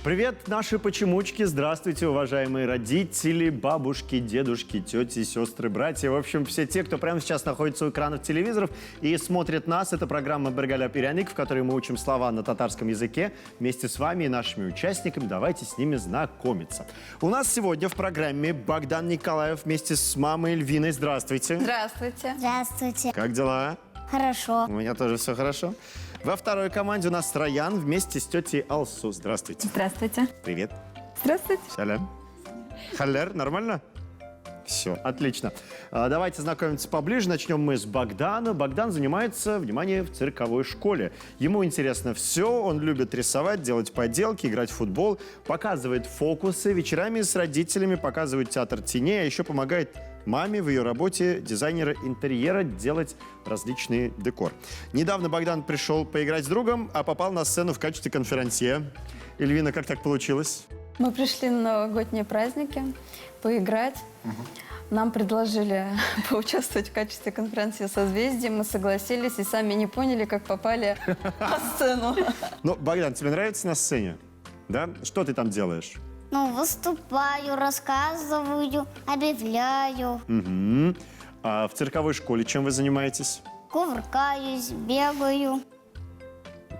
Привет, наши почемучки! Здравствуйте, уважаемые родители, бабушки, дедушки, тети, сестры, братья. В общем, все те, кто прямо сейчас находится у экранов телевизоров и смотрит нас. Это программа «Бергаля Перяник», в которой мы учим слова на татарском языке вместе с вами и нашими участниками. Давайте с ними знакомиться. У нас сегодня в программе Богдан Николаев вместе с мамой Эльвиной. Здравствуйте! Здравствуйте. Здравствуйте. Как дела? Хорошо. У меня тоже все хорошо. Во второй команде у нас Раян вместе с тетей Алсу. Здравствуйте. Здравствуйте. Привет. Здравствуйте. Салям. Халлер, нормально? Все, отлично. Давайте знакомиться поближе. Начнем мы с Богдана. Богдан занимается, внимание, в цирковой школе. Ему интересно все. Он любит рисовать, делать поделки, играть в футбол, показывает фокусы. Вечерами с родителями показывает театр теней, а еще помогает маме в ее работе дизайнера интерьера делать различный декор. Недавно Богдан пришел поиграть с другом, а попал на сцену в качестве конферансье. Эльвина, как так получилось? Мы пришли на новогодние праздники поиграть. Нам предложили поучаствовать в качестве конференции «Созвездие». Мы согласились и сами не поняли, как попали на сцену. Ну, Богдан, тебе нравится на сцене? Да? Что ты там делаешь? Ну, выступаю, рассказываю, объявляю, Угу. А в цирковой школе чем вы занимаетесь? кувыркаюсь, бегаю.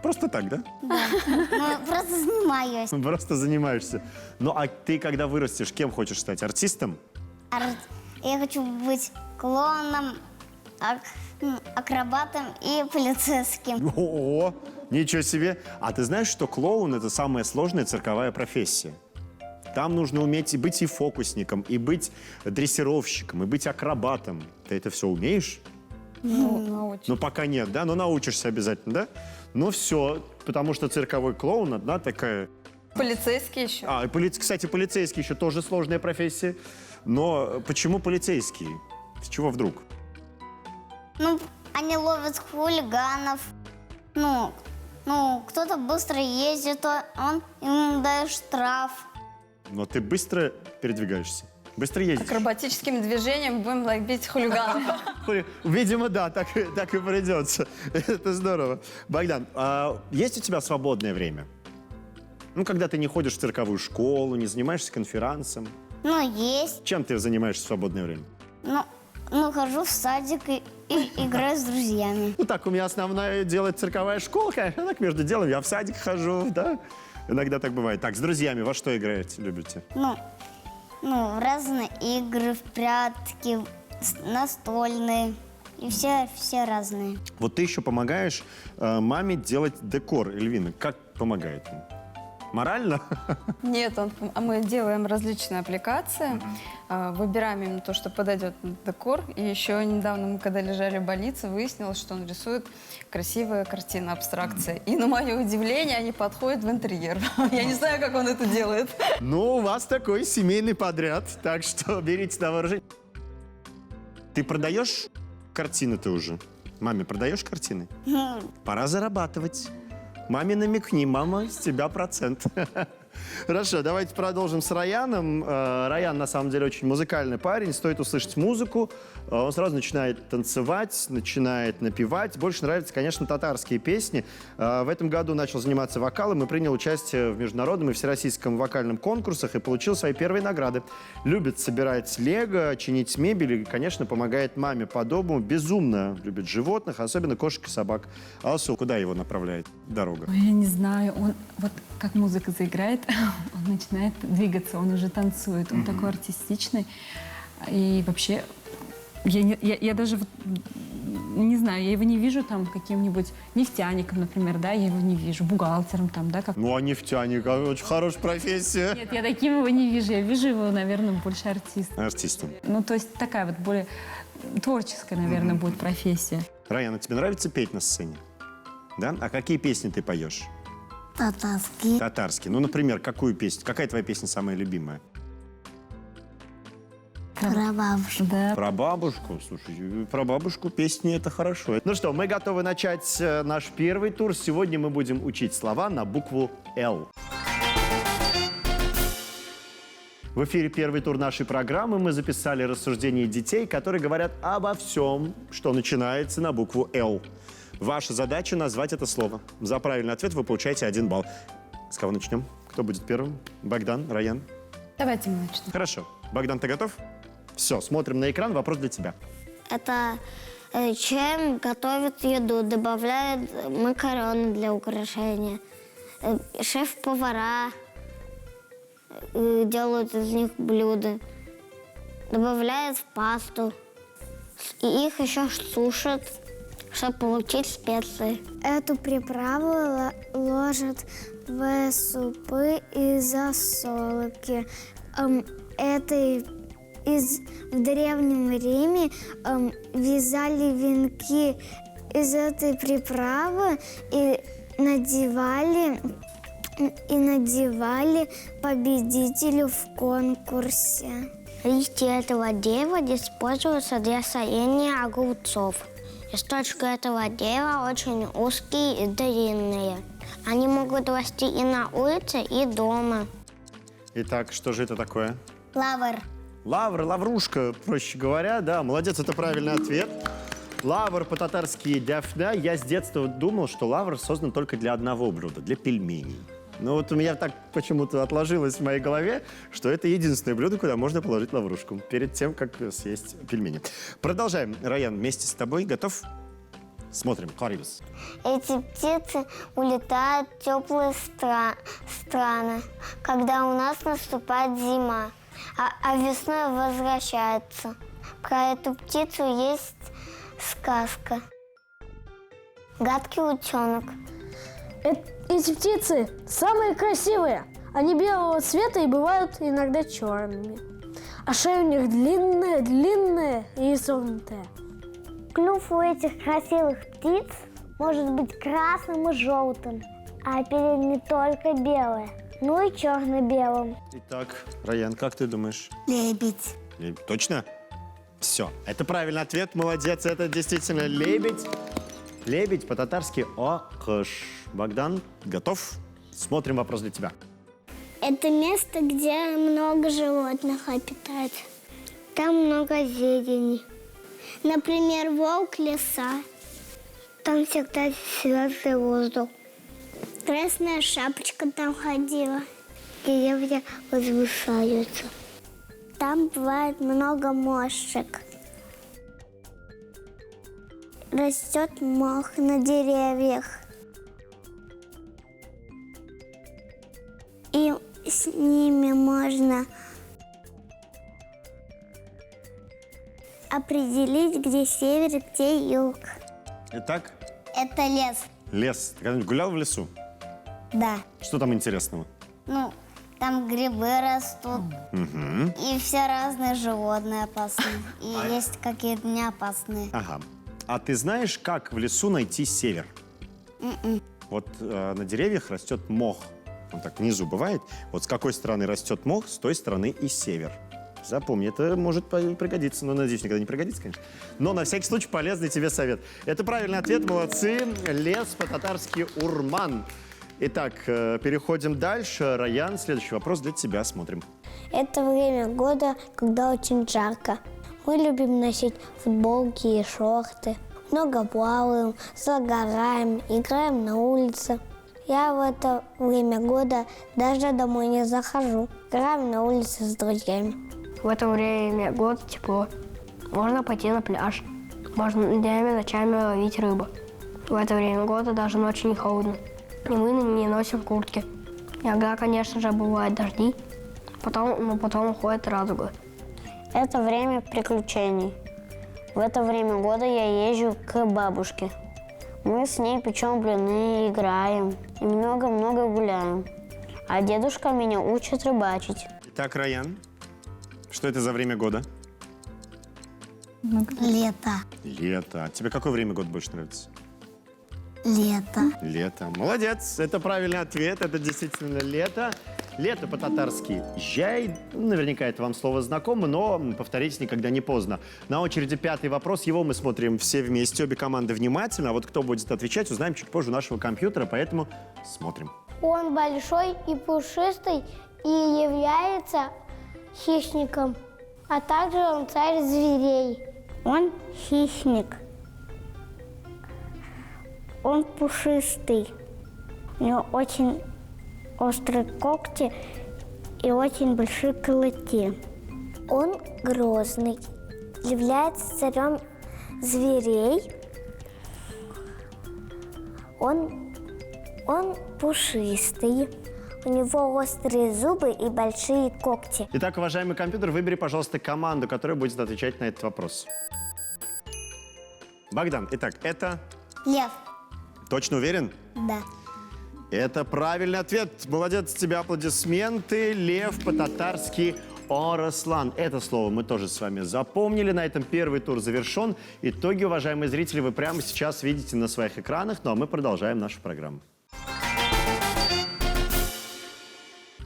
Просто так, да? Ну, просто занимаюсь. Просто занимаешься. Ну, а ты, когда вырастешь, кем хочешь стать? Артистом? Я хочу быть клоуном, акробатом и полицейским. О, ничего себе! А ты знаешь, что клоун – это самая сложная цирковая профессия? Там нужно уметь и быть и фокусником, и быть дрессировщиком, и быть акробатом. Ты это все умеешь? Ну, Ну, пока нет, да? Но научишься обязательно, да? Ну, все, потому что цирковой клоун одна такая... полицейский еще. Кстати, полицейский еще тоже сложная профессия. Но почему полицейский? С чего вдруг? Ну, они ловят хулиганов. Ну, кто-то быстро ездит, он ему дает штраф. Но ты быстро передвигаешься? Быстро ездишь? Акробатическими движениями будем ловить хулиганов. Видимо, да, так и придется. Это здорово. Богдан, а есть у тебя свободное время? Ну, когда ты не ходишь в цирковую школу, не занимаешься конферансом. Ну, есть. Чем ты занимаешься в свободное время? Ну, хожу в садик и играю с друзьями. Ну, так, у меня основное дело цирковая школа, конечно. Так, между делом я в садик хожу, да. Иногда так бывает. Так, с друзьями во что играете, любите? Ну, в разные игры, в прятки, настольные. И все разные. Вот ты еще помогаешь маме делать декор, Эльвина. Как помогает он? Морально? Нет, мы делаем различные аппликации, выбираем именно то, что подойдет на декор. И еще недавно мы, когда лежали в больнице, выяснилось, что он рисует красивые картины, абстракции. И на мое удивление, они подходят в интерьер. Я не знаю, как он это делает. Ну, у вас такой семейный подряд, так что берите на вооружение. Ты продаешь картины ты уже? Маме продаешь картины? Пора зарабатывать. Маме намекни, мама, с тебя процент. Хорошо, давайте продолжим с Раяном. Раян, на самом деле, очень музыкальный парень. Стоит услышать музыку, он сразу начинает танцевать, начинает напевать. Больше нравятся, конечно, татарские песни. В этом году начал заниматься вокалом и принял участие в международном и всероссийском вокальном конкурсах и получил свои первые награды. Любит собирать лего, чинить мебель и, конечно, помогает маме по дому. Безумно любит животных, особенно кошек и собак. Алсу, куда его направляет дорога? Ой, я не знаю, он вот как музыка заиграет, он начинает двигаться, он уже танцует, он такой артистичный. И вообще, я даже вот, не знаю, я его не вижу там каким-нибудь нефтяником, например, да, я его не вижу, бухгалтером там, да, как... Ну, а нефтяник, очень хорошая профессия. Нет, я таким его не вижу, я вижу его, наверное, больше артистом. Артистом. Ну, то есть такая вот более творческая, наверное, будет профессия. Раян, а тебе нравится петь на сцене? Да? А какие песни ты поешь? Татарские. Татарские. Ну, например, какую песню? Какая твоя песня самая любимая? Про бабушку. Да. Про бабушку. Слушай, про бабушку песни — это хорошо. Ну что, мы готовы начать наш первый тур. Сегодня мы будем учить слова на букву «Л». В эфире первый тур нашей программы. Мы записали рассуждения детей, которые говорят обо всем, что начинается на букву «Л». Ваша задача — назвать это слово. За правильный ответ вы получаете 1 балл. С кого начнем? Кто будет первым? Богдан, Раян? Давайте мы начнем. Хорошо. Богдан, ты готов? Все, смотрим на экран. Вопрос для тебя. Это чем готовят еду, добавляют макароны для украшения. Шеф-повара делают из них блюда, добавляют в пасту. И их еще сушат, чтобы получить специи. Эту приправу ложат в супы и засолки. В Древнем Риме вязали венки из этой приправы и надевали победителю в конкурсе. Листья этого дерева используются для соения огурцов. Источки этого дерева очень узкие и длинные. Они могут расти и на улице, и дома. Итак, что же это такое? Лавр. Лавр, лаврушка, проще говоря, да. Молодец, это правильный ответ. Лавр по-татарски дяфна. Я с детства думал, что лавр создан только для одного блюда, для пельменей. Но вот у меня так почему-то отложилось в моей голове, что это единственное блюдо, куда можно положить лаврушку перед тем, как съесть пельмени. Продолжаем. Раян, вместе с тобой готов? Смотрим. Харибус. Эти птицы улетают в теплые страны, когда у нас наступает зима, а весной возвращается. Про эту птицу есть сказка. Гадкий утенок. Эти птицы самые красивые. Они белого цвета и бывают иногда черными. А шея у них длинная и изогнутая. Клюв у этих красивых птиц может быть красным и желтым, а перед не только белое, но и черно-белым. Итак, Раян, как ты думаешь? Лебедь. Точно? Все, это правильный ответ, молодец, это действительно лебедь. Лебедь по-татарски окыш. Богдан, готов? Смотрим вопрос для тебя. Это место, где много животных обитает. Там много зелени. Например, волк, лиса. Там всегда свежий воздух. Красная шапочка там ходила. Деревья возвышаются. Там бывает много мошек. Растет мох на деревьях. И с ними можно определить, где север, где юг. Итак, Это лес. лес. Ты когда-нибудь гулял в лесу? Да. Что там интересного? Ну, там грибы растут. И все разные животные опасные. И есть какие-то не опасные. Ага. А ты знаешь, как в лесу найти север? Вот на деревьях растет мох. Он так внизу бывает. Вот с какой стороны растет мох, с той стороны и север. Запомни, это может пригодиться. Но, надеюсь, никогда не пригодится, конечно. Но на всякий случай полезный тебе совет. Это правильный ответ, молодцы. Лес по-татарски урман. Итак, переходим дальше. Раян, следующий вопрос для тебя. Смотрим. Это время года, когда очень жарко. Мы любим носить футболки и шорты. Много плаваем, загораем, играем на улице. Я в это время года даже домой не захожу. Играем на улице с друзьями. В это время года тепло. Можно пойти на пляж. Можно днями, ночами ловить рыбу. В это время года даже ночью не холодно. И мы не носим куртки. Иногда, конечно же, бывают дожди. Потом уходит радуга. Это время приключений. В это время года я езжу к бабушке. Мы с ней печем блины, играем и много-много гуляем. А дедушка меня учит рыбачить. Итак, Раян, что это за время года? Лето. Лето. А тебе какое время года больше нравится? Лето. Лето. Молодец. Это правильный ответ. Это действительно лето. Лето по-татарски «жай». Наверняка это вам слово знакомо, но повторить никогда не поздно. На очереди 5-й вопрос. Его мы смотрим все вместе, обе команды внимательно. А вот кто будет отвечать, узнаем чуть позже у нашего компьютера, поэтому смотрим. Он большой и пушистый и является хищником, а также он царь зверей. Он хищник. Он пушистый. У него очень острые когти и очень большие клыки. Он грозный, является царем зверей. Он пушистый, у него острые зубы и большие когти. Итак, уважаемый компьютер, выбери, пожалуйста, команду, которая будет отвечать на этот вопрос. Богдан, итак, это... Лев. Точно уверен? Да. Это правильный ответ. Молодец, тебе аплодисменты. Лев по-татарски «Орослан». Это слово мы тоже с вами запомнили. На этом первый тур завершен. Итоги, уважаемые зрители, вы прямо сейчас видите на своих экранах. Ну а мы продолжаем нашу программу.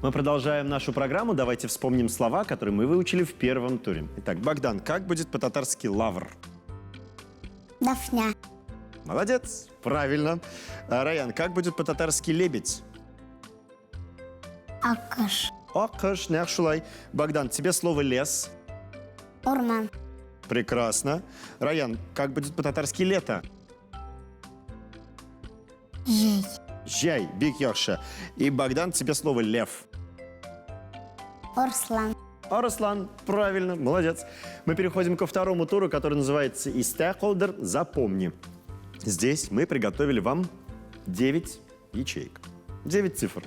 Мы продолжаем нашу программу. Давайте вспомним слова, которые мы выучили в первом туре. Итак, Богдан, как будет по-татарски «лавр»? Дафня. Молодец, правильно. Раян, как будет по-татарски «лебедь»? Акаш. Акаш, няхшулай. Богдан, тебе слово «лес». Урман. Прекрасно. Раян, как будет по-татарски «лето»? Жей. Жай, бик яхша. И, Богдан, тебе слово «лев». Орслан. Араслан, правильно, молодец. Мы переходим ко второму туру, который называется «Истехолдер. Запомни». Здесь мы приготовили вам 9 ячеек, 9 цифр.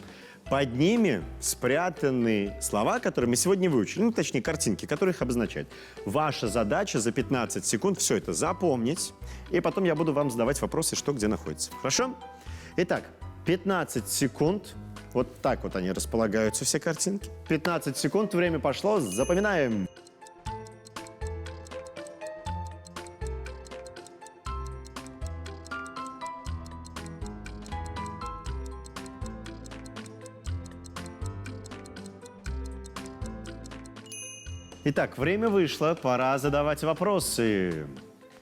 Под ними спрятаны слова, которые мы сегодня выучили, ну, точнее, картинки, которые их обозначают. Ваша задача за 15 секунд все это запомнить, и потом я буду вам задавать вопросы, что где находится. Хорошо? Итак, 15 секунд. Вот так вот они располагаются, все картинки. 15 секунд, время пошло, запоминаем. Итак, время вышло, пора задавать вопросы.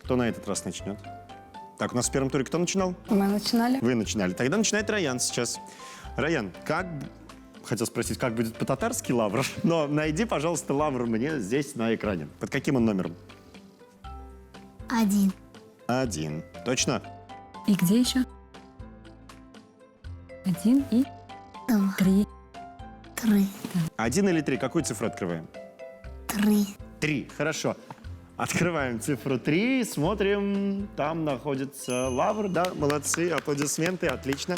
Кто на этот раз начнет? Так, у нас в первом туре кто начинал? Мы начинали. Вы начинали. Тогда начинает Раян сейчас. Раян, хотел спросить, как будет по-татарски «лавр», но найди, пожалуйста, «лавр» мне здесь на экране. Под каким он номером? 1. 1. Точно? И где еще? 1 и 3. 3. 1 или 3? Какую цифру открываем? 3. 3. Хорошо. Открываем цифру 3, смотрим. Там находится «лавр». Да, молодцы, аплодисменты, отлично.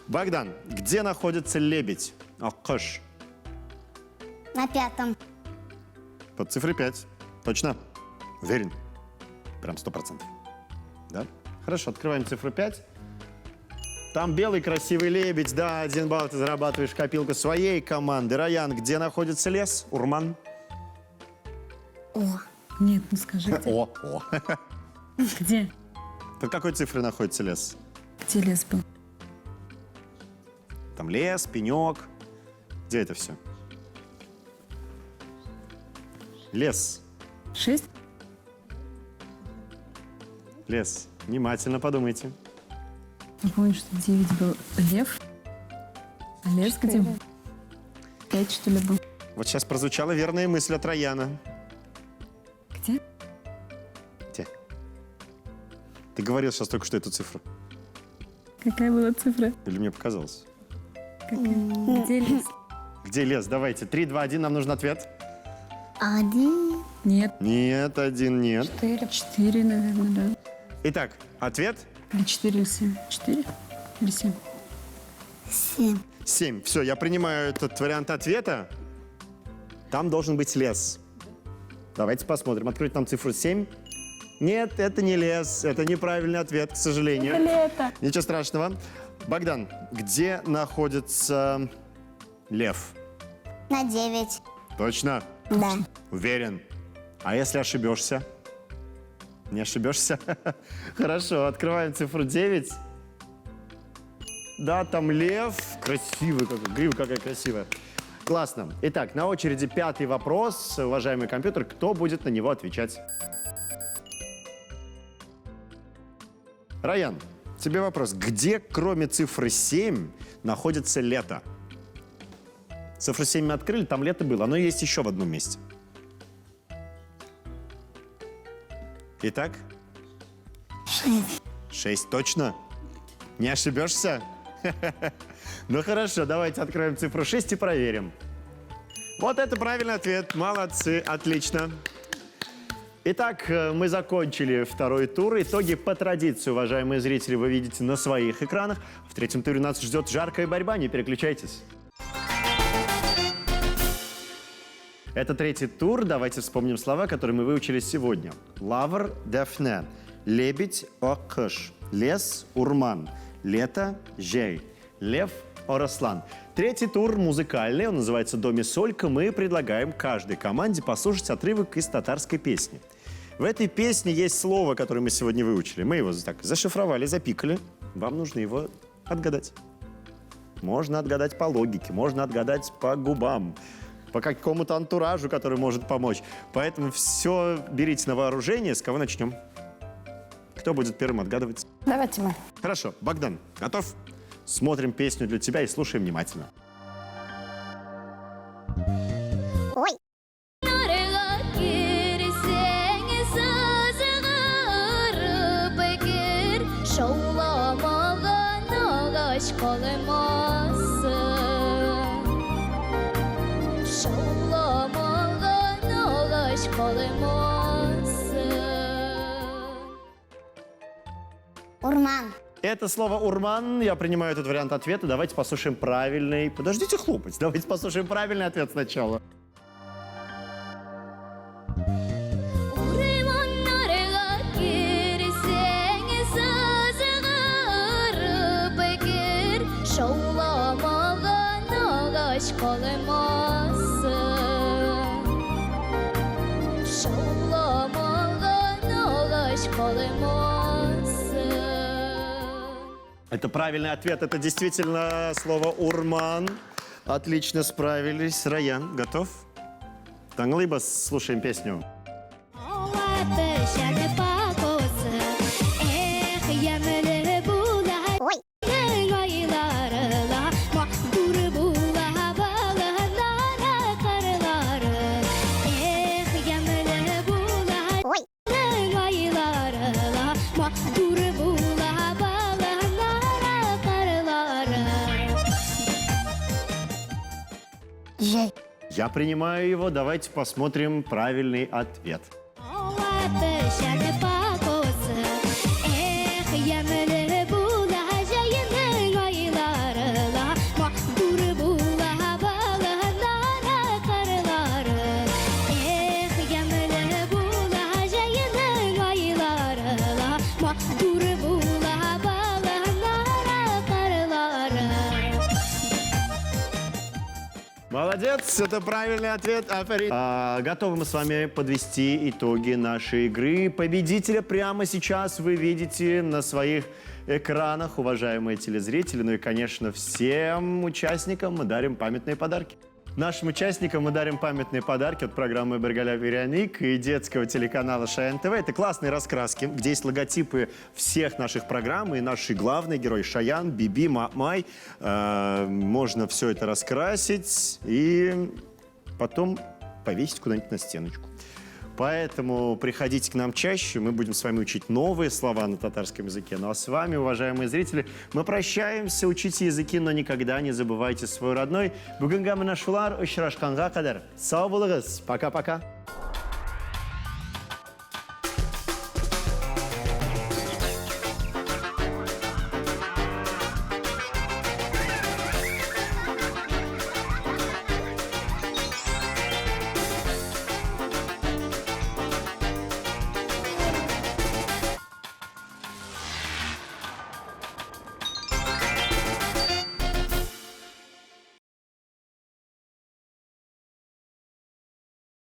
Богдан, где находится лебедь? Аккош. На 5. Под цифрой 5. Точно? Уверен? Прям 100%. Да? Хорошо, открываем цифру 5. Там белый красивый лебедь. Да, 1 балл ты зарабатываешь в копилку своей команды. Раян, где находится лес? Урман? Нет, ну скажи, где? О. Где? Под какой цифрой находится лес? Где лес был? Там лес, пенек. Где это все? Лес. 6? Лес. Внимательно подумайте. Я помню, что 9 был лев. А лес где был? 5, что ли, был? Вот сейчас прозвучала верная мысль от Раяна. Где? Где? Ты говорил сейчас только что эту цифру. Какая была цифра? Или мне показалось? Где лес? Где лес? Давайте. 3, 2, 1. Нам нужен ответ. 1. Нет. Нет, 1 нет. 4, наверное, да. Итак, ответ Или 4, или 7. 4 или 7? 7. 7. Все, я принимаю этот вариант ответа. Там должен быть лес. Давайте посмотрим. Откройте нам цифру 7. Нет, это не лес. Это неправильный ответ, к сожалению. Лето. Ничего страшного. Богдан, где находится лев? На 9. Точно? Да. Уверен. А если ошибешься? Не ошибешься? Хорошо, открываем цифру 9. Да, там лев. Красивый, грива какая красивая. Классно. Итак, на очереди 5-й вопрос. Уважаемый компьютер, кто будет на него отвечать? Раян, тебе вопрос. Где, кроме цифры 7, находится лето? Цифру 7 мы открыли, там лето было. Оно есть еще в одном месте. Итак? 6. 6 точно? Не ошибешься? Ну хорошо, давайте откроем цифру 6 и проверим. Вот это правильный ответ. Молодцы, отлично. Итак, мы закончили второй тур. Итоги по традиции, уважаемые зрители, вы видите на своих экранах. В третьем туре нас ждет жаркая борьба, не переключайтесь. Это третий тур. Давайте вспомним слова, которые мы выучили сегодня. Лавр, дефне, лебедь, окыш, лес, урман, лето, жей, лев, орослан. Третий тур музыкальный, он называется «До ми солька». Мы предлагаем каждой команде послушать отрывок из татарской песни. В этой песне есть слово, которое мы сегодня выучили. Мы его так зашифровали, запикали. Вам нужно его отгадать. Можно отгадать по логике, можно отгадать по губам, по какому-то антуражу, который может помочь. Поэтому все берите на вооружение. С кого начнем? Кто будет первым отгадывать? Давайте мы. Хорошо. Богдан, готов? Смотрим песню для тебя и слушаем внимательно. Ой. Урман. Это слово «урман». Я принимаю этот вариант ответа. Давайте послушаем правильный... Подождите хлопать. Давайте послушаем правильный ответ сначала. Это правильный ответ. Это действительно слово «урман». Отлично справились. Раян, готов? Таңлыба, слушаем песню. Ой. Ой. Жей. Я принимаю его. Давайте посмотрим правильный ответ. Молодец, это правильный ответ. Готовы мы с вами подвести итоги нашей игры. Победителя прямо сейчас вы видите на своих экранах, уважаемые телезрители. Ну и, конечно, всем участникам мы дарим памятные подарки. Нашим участникам мы дарим памятные подарки от программы «Бергаля Вероник» и детского телеканала Шаян ТВ. Это классные раскраски, где есть логотипы всех наших программ и наши главные герои Шаян, Биби, Май. Можно все это раскрасить и потом повесить куда-нибудь на стеночку. Поэтому приходите к нам чаще, мы будем с вами учить новые слова на татарском языке. Ну а с вами, уважаемые зрители, мы прощаемся, учите языки, но никогда не забывайте свой родной. Бүгінгі мына шулар ұшырашқанға қадар. Сау болыңыз, пока-пока.